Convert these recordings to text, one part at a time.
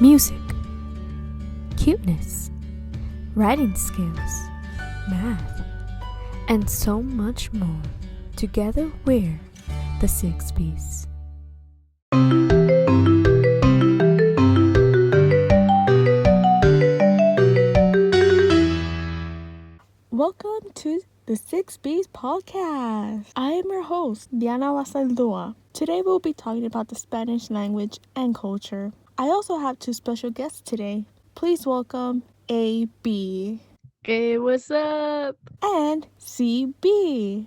music, cuteness, writing skills, math, and so much more. Together we're the Six Bs. Welcome to the Six Bs podcast. I am your host, Diana Bazaldua. Today we'll be talking about the Spanish language and culture. I also have two special guests today. Please welcome AB Hey, what's up? and CB.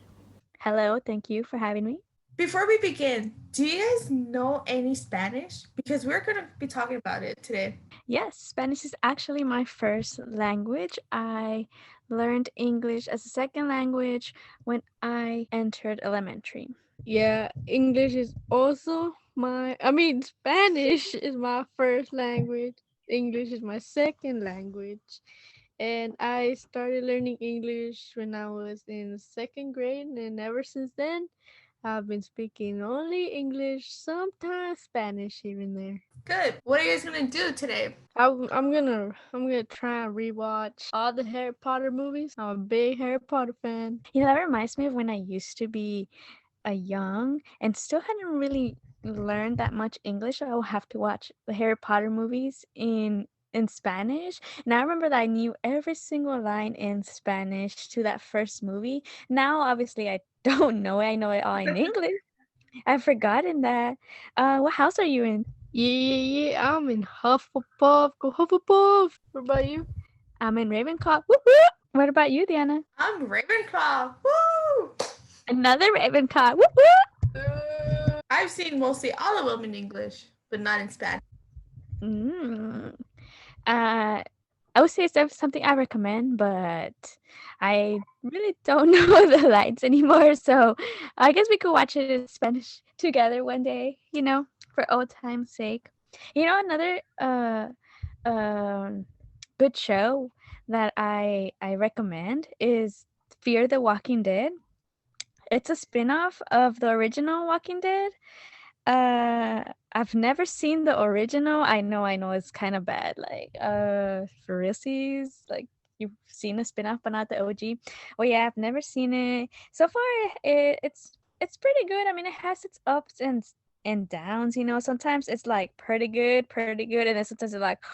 Hello, thank you for having me. Before we begin, do you guys know any Spanish? Because we're going to be talking about it today. Yes, Spanish is actually my first language. I learned English as a second language when I entered elementary. Yeah, English is also Spanish is my first language. English is my second language. And I started learning English when I was in second grade, and ever since then, I've been speaking only English, sometimes Spanish here and there. Good. What are you guys going to do today? I'm gonna try and rewatch all the Harry Potter movies. I'm a big Harry Potter fan. You know, that reminds me of when I used to be a young and still hadn't really learned that much English. I would have to watch the Harry Potter movies in Spanish. And I remember that I knew every single line in Spanish to that first movie. Now obviously I don't know it. I know it all in English. I've forgotten that. What house are you in? Yeah. I'm in Hufflepuff. Go Hufflepuff. What about you? I'm in Ravenclaw. Whoop, whoop. What about you, Diana? I'm Ravenclaw. Woo! Another Ravenclaw. Whoop, whoop. I've seen mostly all of them in English, but not in Spanish. I would say it's something I recommend, but I really don't know the lines anymore. So I guess we could watch it in Spanish together one day, for old time's sake. Another good show that I recommend is Fear the Walking Dead. It's a spin-off of the original Walking Dead. I've never seen the original. I know it's kind of bad. Like, for realsies, like you've seen a spin-off but not the OG. Well, yeah, I've never seen it. So far, it's pretty good. I mean, it has its ups and downs. Sometimes it's like pretty good, and then sometimes it's like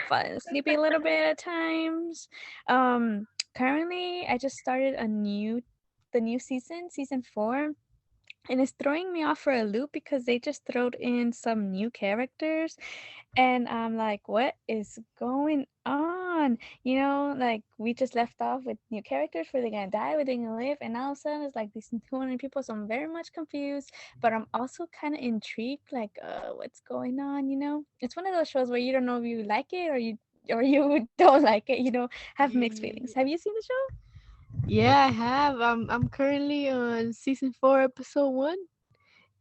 fun, sleepy a little bit at times. Currently, I just started the new season 4. And it's throwing me off for a loop because they just throwed in some new characters. And I'm like, what is going on? Like we just left off with new characters. Were they going to die? Were they going to live? And all of a sudden it's like these 200 people. So I'm very much confused. But I'm also kind of intrigued. Like, what's going on? It's one of those shows where you don't know if you like it or you don't like it. Have mixed feelings. Have you seen the show? Yeah, I have. I'm currently on season 4, episode 1,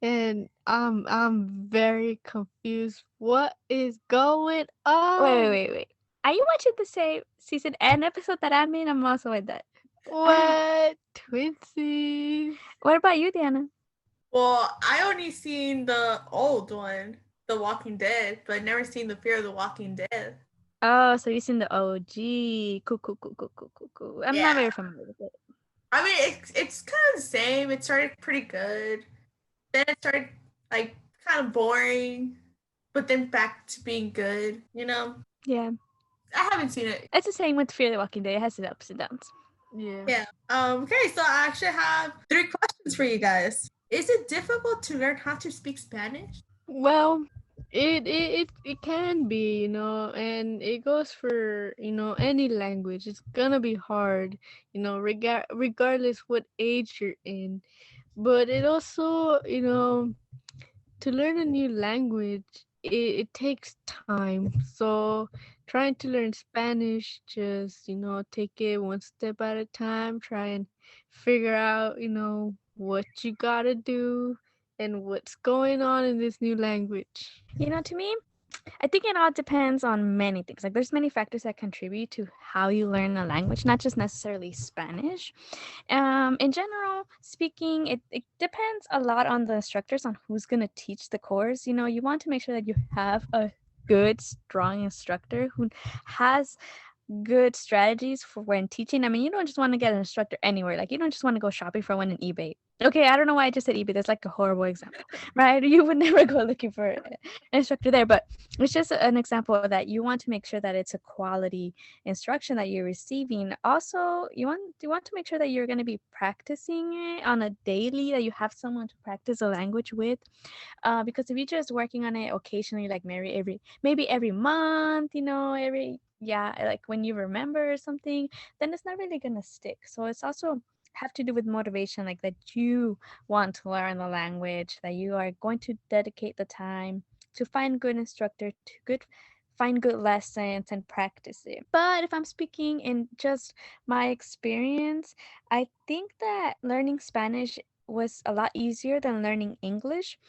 and I'm very confused. What is going on? Wait. Are you watching the same season and episode that I'm in? I'm also in that. What? Twinsies. What about you, Diana? Well, I only seen the old one, The Walking Dead, but never seen the Fear of the Walking Dead. Oh, so you've seen the OG. Cool. I'm not very familiar with it. I mean, it's kind of the same. It started pretty good. Then it started, like, kind of boring. But then back to being good, Yeah. I haven't seen it. It's the same with Fear the Walking Dead. It has its ups and downs. Yeah. Okay, so I actually have 3 questions for you guys. Is it difficult to learn how to speak Spanish? Well, it can be, and it goes for, any language. It's gonna be hard, regardless what age you're in. But it also, to learn a new language, it takes time. So trying to learn Spanish, just, take it one step at a time, try and figure out, what you gotta do and what's going on in this new language. To me, I think it all depends on many things. Like there's many factors that contribute to how you learn a language, not just necessarily Spanish. In general speaking, it depends a lot on the instructors on who's gonna teach the course. You want to make sure that you have a good, strong instructor who has good strategies for when teaching. I mean, you don't just want to get an instructor anywhere. Like, you don't just want to go shopping for one in eBay. Okay, I don't know why I just said eBay. That's like a horrible example, right? You would never go looking for an instructor there, but it's just an example that you want to make sure that it's a quality instruction that you're receiving. Also, you want to make sure that you're going to be practicing it on a daily, that you have someone to practice the language with, because if you're just working on it occasionally, like maybe every month, every, yeah, like when you remember or something, then it's not really gonna stick. So it's also have to do with motivation, like that you want to learn the language, that you are going to dedicate the time to find good instructor, to good find good lessons and practice it. But if I'm speaking in just my experience, I think that learning Spanish was a lot easier than learning English,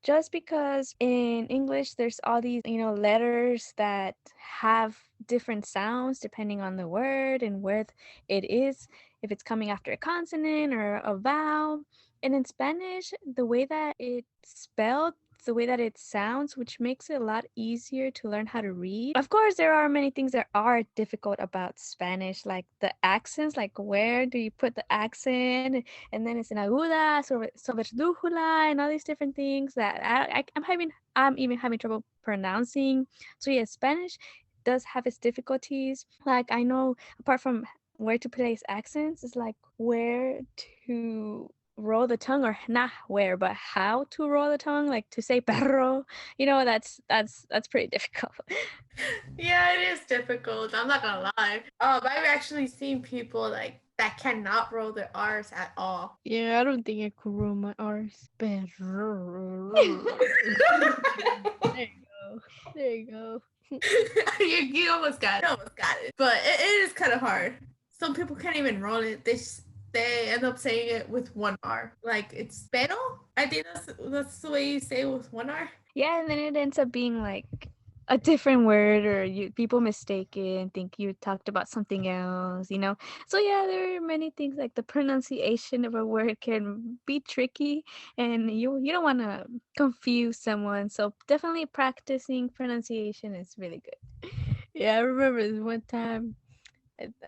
just because in English there's all these, letters that have different sounds depending on the word and where it is, if it's coming after a consonant or a vowel. And in Spanish, the way that it's spelled, the way that it sounds, which makes it a lot easier to learn how to read. Of course, there are many things that are difficult about Spanish, like the accents, like where do you put the accent, and then it's in aguda, soberdújula, and all these different things that I'm even having trouble pronouncing. So yeah, Spanish does have its difficulties. Like, I know, apart from where to place accents, it's like where to roll the tongue, or not where, but how to roll the tongue, like to say perro. That's pretty difficult. Yeah, it is difficult. I'm not gonna lie. I've actually seen people like that cannot roll their R's at all. Yeah, I don't think I could roll my R's. There you go. There you go. You almost got it. You almost got it. But it is kind of hard. Some people can't even roll it. They end up saying it with one R. Like, it's pero. I think that's the way you say it with one R. Yeah, and then it ends up being like a different word, or people mistake it and think you talked about something else. So yeah, there are many things, like the pronunciation of a word can be tricky, and you don't want to confuse someone. So definitely practicing pronunciation is really good. Yeah, I remember this one time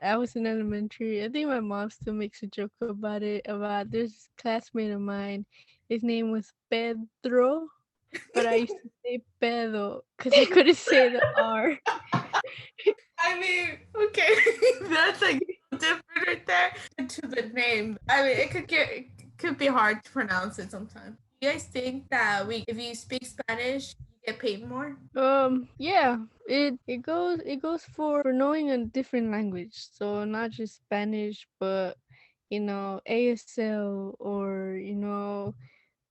I was in elementary. I think my mom still makes a joke about it. About there's a classmate of mine. His name was Pedro, but I used to say pedo because I couldn't say the R. I mean, okay, that's like different right there to the name. I mean, it could be hard to pronounce it sometimes. You guys think that if you speak Spanish, you get paid more? Yeah, it goes for knowing a different language. So not just Spanish, but ASL, or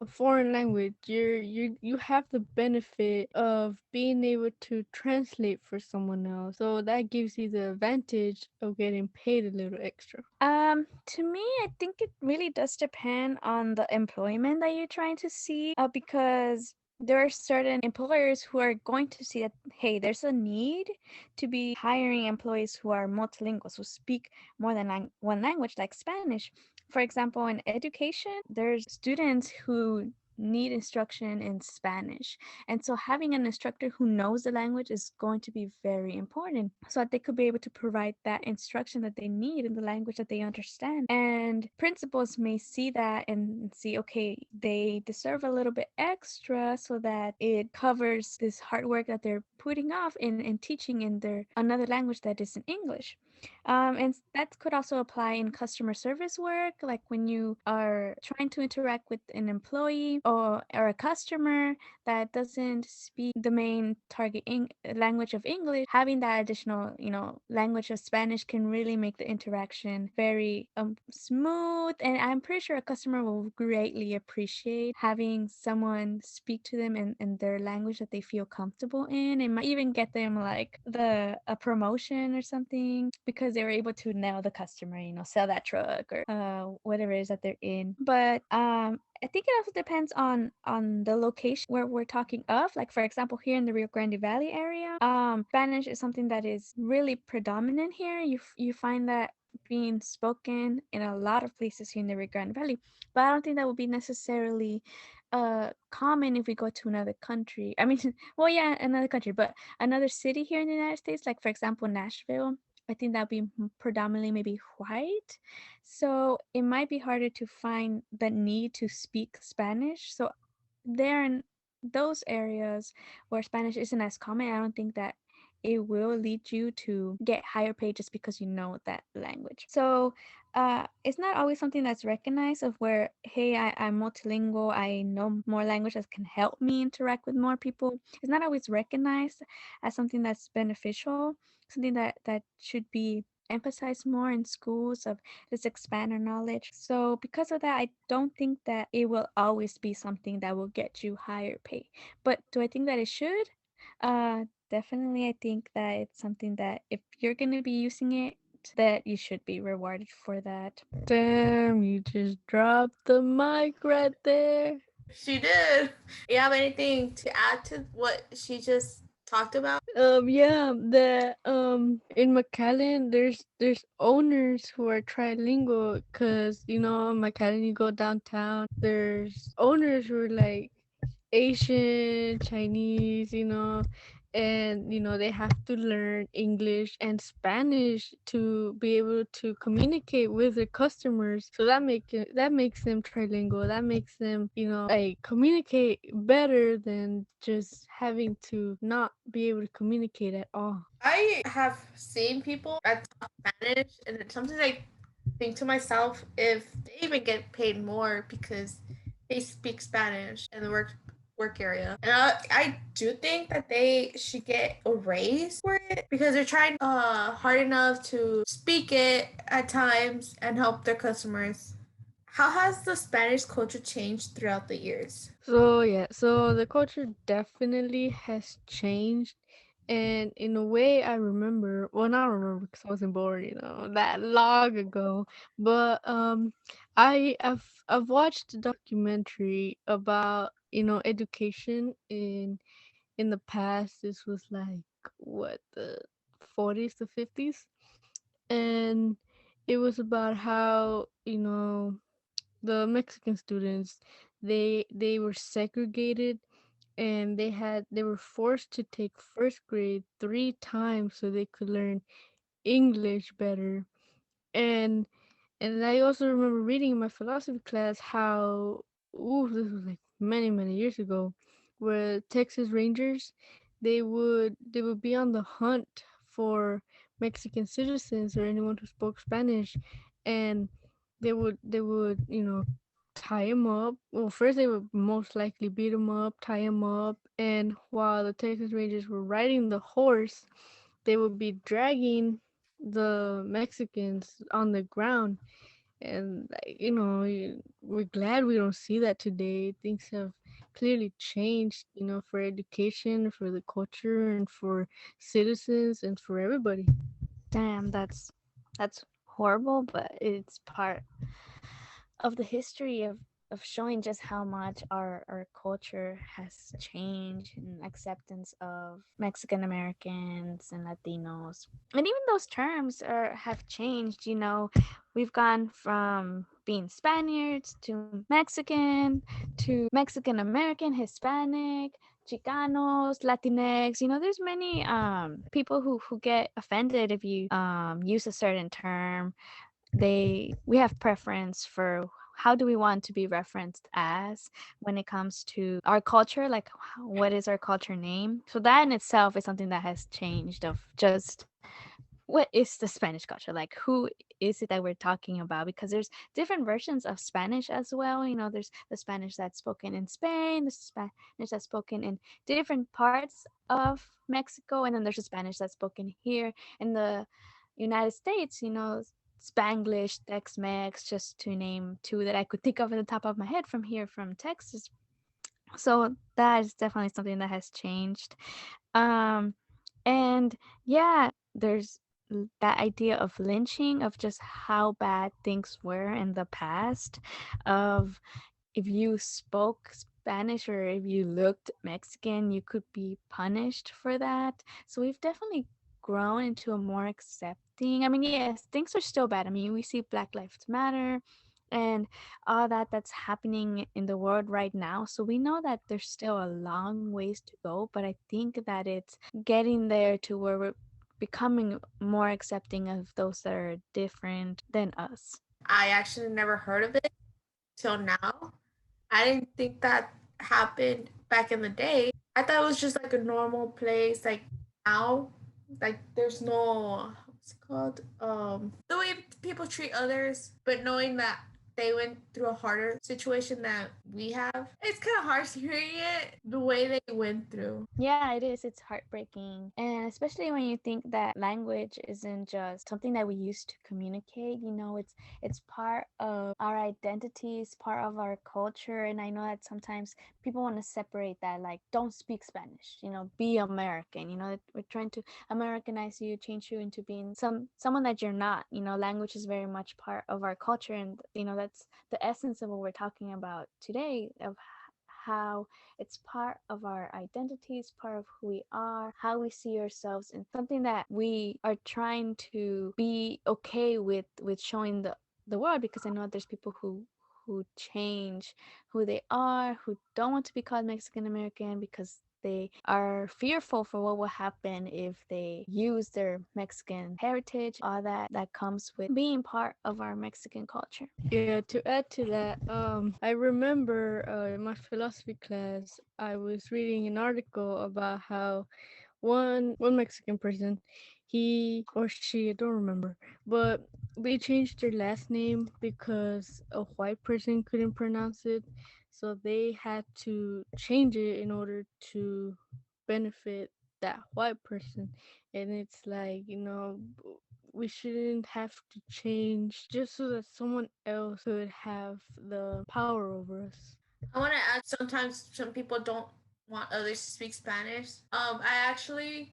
a foreign language. You have the benefit of being able to translate for someone else. So that gives you the advantage of getting paid a little extra. To me, I think it really does depend on the employment that you're trying to see, because there are certain employers who are going to see that, hey, there's a need to be hiring employees who are multilingual, who speak more than one language, like Spanish. For example, in education, there's students who need instruction in Spanish. And so having an instructor who knows the language is going to be very important, so that they could be able to provide that instruction that they need in the language that they understand. And principals may see that and see, okay, they deserve a little bit extra so that it covers this hard work that they're putting off in teaching in their another language that isn't English. And that could also apply in customer service work, like when you are trying to interact with an employee or a customer that doesn't speak the main target language of English. Having that additional, language of Spanish can really make the interaction very smooth. And I'm pretty sure a customer will greatly appreciate having someone speak to them in their language that they feel comfortable in. It might even get them like a promotion or something, because they were able to nail the customer, sell that truck or whatever it is that they're in. But I think it also depends on the location where we're talking of. Like, for example, here in the Rio Grande Valley area, Spanish is something that is really predominant here. You find that being spoken in a lot of places here in the Rio Grande Valley, but I don't think that would be necessarily common if we go to another country. I mean, well, yeah, another country, but another city here in the United States, like for example, Nashville. I think that'd be predominantly maybe white. So it might be harder to find the need to speak Spanish. So there in those areas where Spanish isn't as common, I don't think that it will lead you to get higher pay just because you know that language. So it's not always something that's recognized of where, hey, I'm multilingual, I know more language that can help me interact with more people. It's not always recognized as something that's beneficial, something that should be emphasized more in schools of let's expand our knowledge. So because of that, I don't think that it will always be something that will get you higher pay. But do I think that it should? Definitely, I think that it's something that if you're going to be using it, that you should be rewarded for that. Damn, you just dropped the mic right there. She did. You have anything to add to what she just talked about? Yeah, the in McAllen, there's owners who are trilingual, cause you know McAllen, you go downtown, there's owners who are like Asian, Chinese, you know, and you know they have to learn English and Spanish to be able to communicate with their customers. So that makes them trilingual. That makes them, you know, like communicate better than just having to not be able to communicate at all. I have seen people that talk Spanish, and it's something I think to myself if they even get paid more because they speak Spanish in the work area. And I do think that they should get a raise for it because they're trying hard enough to speak it at times and help their customers. How has the Spanish culture changed throughout the years? So yeah, so the culture definitely has changed, and in a way, I remember. Well, not remember because I wasn't born, you know, that long ago. But I've watched a documentary about education in the past. This was like what the 40s to 50s, and it was about how the Mexican students they were segregated and they were forced to take first grade 3 times so they could learn English better. And I also remember reading in my philosophy class how this was like many years ago, where Texas Rangers they would be on the hunt for Mexican citizens or anyone who spoke Spanish, and they would tie him up. Well, first they would most likely beat him up, tie him up, and while the Texas Rangers were riding the horse, they would be dragging the Mexicans on the ground. And we're glad we don't see that today. Things have clearly changed, for education, for the culture, and for citizens, and for everybody. Damn, that's horrible, but it's part of the history of showing just how much our culture has changed and acceptance of Mexican Americans and Latinos. And even those terms have changed, We've gone from being Spaniards to Mexican to Mexican American, Hispanic, Chicanos, Latinx. There's many people who get offended if you use a certain term. We have preference for how do we want to be referenced as when it comes to our culture, like what is our culture name. So that in itself is something that has changed, of just what is the Spanish culture, like who is it that we're talking about, because there's different versions of Spanish as well. There's the Spanish that's spoken in Spain, there's the Spanish that's spoken in different parts of Mexico, and then there's the Spanish that's spoken here in the United States. Spanglish, Tex-Mex, just to name two that I could think of at the top of my head from here, from Texas. So that is definitely something that has changed. Um, and yeah, there's that idea of lynching, of just how bad things were in the past, of if you spoke Spanish or if you looked Mexican, you could be punished for that. So we've definitely grown into a more accepting. I mean, yes, things are still bad. I mean, we see Black Lives Matter. and all that's happening in the world right now. So we know that there's still a long ways to go, but I think that it's getting there to where we're becoming more accepting of those that are different than us. I actually never heard of it till now. I didn't think that happened back in the day. I thought it was just like a normal place. Like now, like there's no what's it called? The way people treat others, but knowing that they went through a harder situation that we have, it's kind of harsh hearing it the way they went through. Yeah, it is. It's heartbreaking. And especially when you think that language isn't just something that we use to communicate, it's part of our identity, it's part of our culture. And I know that sometimes people want to separate that, like, don't speak Spanish, be American. We're trying to Americanize you, change you into being someone that you're not. Language is very much part of our culture, and that's the essence of what we're talking about today, of how it's part of our identities, part of who we are, how we see ourselves, and something that we are trying to be okay with showing the world, because I know there's people who change who they are, who don't want to be called Mexican American because they are fearful for what will happen if they use their Mexican heritage, all that comes with being part of our Mexican culture. Yeah, to add to that, I remember in my philosophy class, I was reading an article about how one Mexican person, he or she, I don't remember, but they changed their last name because a white person couldn't pronounce it, so they had to change it in order to benefit that white person. And it's like, we shouldn't have to change just so that someone else could have the power over us. I want to add, sometimes some people don't want others to speak Spanish. I actually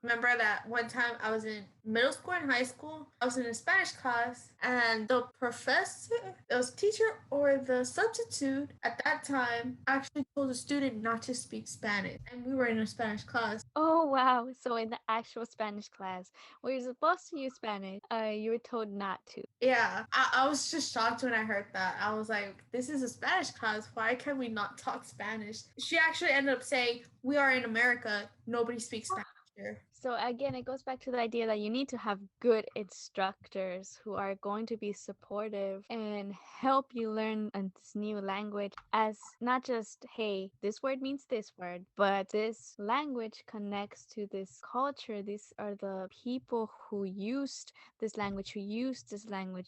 remember that one time I was in middle school and high school. I was in a Spanish class, and the professor, it was teacher or the substitute at that time, actually told the student not to speak Spanish, and we were in a Spanish class. Oh wow! So in the actual Spanish class, where you're supposed to use Spanish, you were told not to. Yeah, I was just shocked when I heard that. I was like, this is a Spanish class. Why can we not talk Spanish? She actually ended up saying, we are in America. Nobody speaks Spanish here. So again, it goes back to the idea that you need to have good instructors who are going to be supportive and help you learn this new language, as not just, hey, this word means this word, but this language connects to this culture. These are the people who used this language, You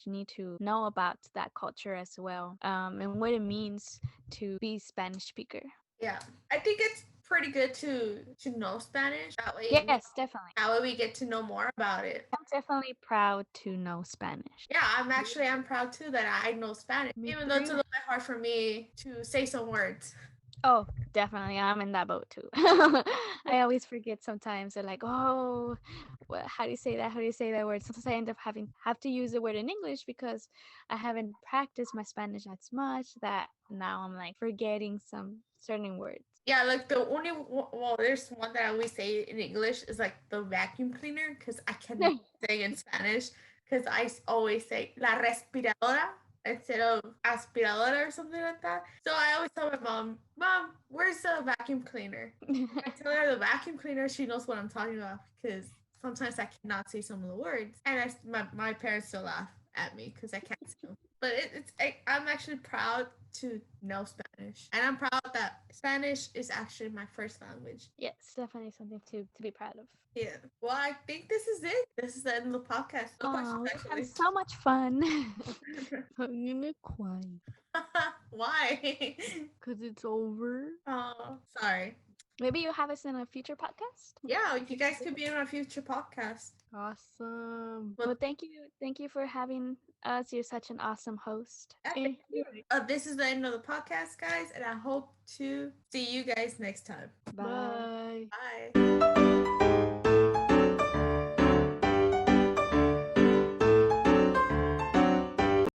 need to know about that culture as well, and what it means to be Spanish speaker. Yeah, I think it's pretty good to know Spanish. Yes, definitely. That way we get to know more about it. I'm definitely proud to know Spanish. Yeah, I'm proud too that I know Spanish, Me even though it's a too. little bit hard for me to say some words. Oh, definitely. I'm in that boat too. I always forget sometimes. They're like, oh, how do you say that? How do you say that word? Sometimes I end up have to use the word in English because I haven't practiced my Spanish as much, that now I'm like forgetting some certain words. Yeah, like the only well, there's one that I always say in English is like the vacuum cleaner, because I cannot say in Spanish, because I always say la respiradora instead of aspiradora or something like that. So I always tell my mom, where's the vacuum cleaner? I tell her the vacuum cleaner, she knows what I'm talking about, because sometimes I cannot say some of the words, and my parents still laugh at me because I can't say them. But I'm actually proud to know Spanish, and I'm proud that Spanish is actually my first language. Yes, definitely something to be proud of. Yeah. Well, I think this is it. This is the end of the podcast. No Oh, we questions, had so much fun. I'm gonna cry Why? because it's over. Oh, sorry. Maybe you have us in a future podcast. Yeah, you guys could be in a future podcast. Awesome. Well, thank you for having us. You're such an awesome host. Thank you. This is the end of the podcast, guys, and I hope to see you guys next time. Bye. Bye. Bye.